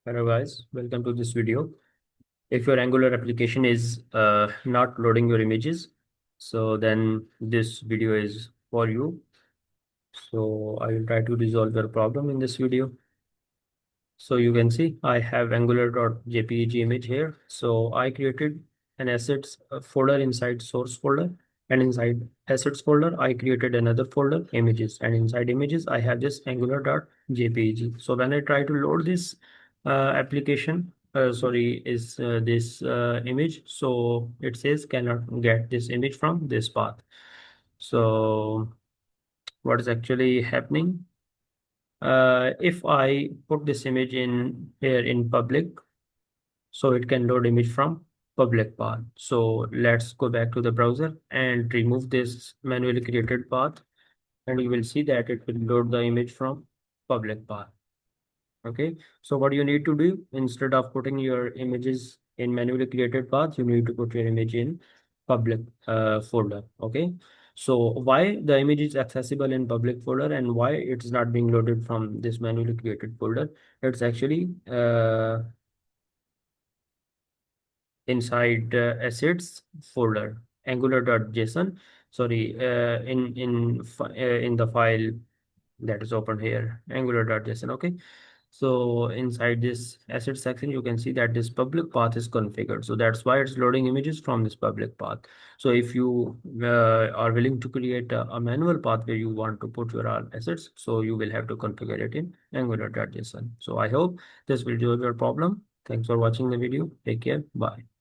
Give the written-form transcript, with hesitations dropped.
Hello guys, welcome to this video. If your Angular application is not loading your images, so then this video is for you. So I will try to resolve your problem in this video. So you can see I have angular.jpg image here. So I created an assets folder inside source folder, and inside assets folder I created another folder images, and inside images I have this angular.jpg. So when I try to load this application, sorry, is this image, so it says cannot get this image from this path. So what is actually happening? If I put this image in here in public, so it can load image from public path. So let's go back to the browser and remove this manually created path, and you will see that it will load the image from public path. Okay, so what you need to do, instead of putting your images in manually created path, you need to put your image in public folder. Okay, so why the image is accessible in public folder and why it's not being loaded from this manually created folder? It's actually inside assets folder angular.json. Sorry, in the file that is open here, angular.json. Okay, so inside this asset section you can see that this public path is configured, so that's why it's loading images from this public path. So if you are willing to create a manual path where you want to put your all assets, so you will have to configure it in angular.json. So I hope this will resolve your problem. Thanks for watching the video. Take care. Bye.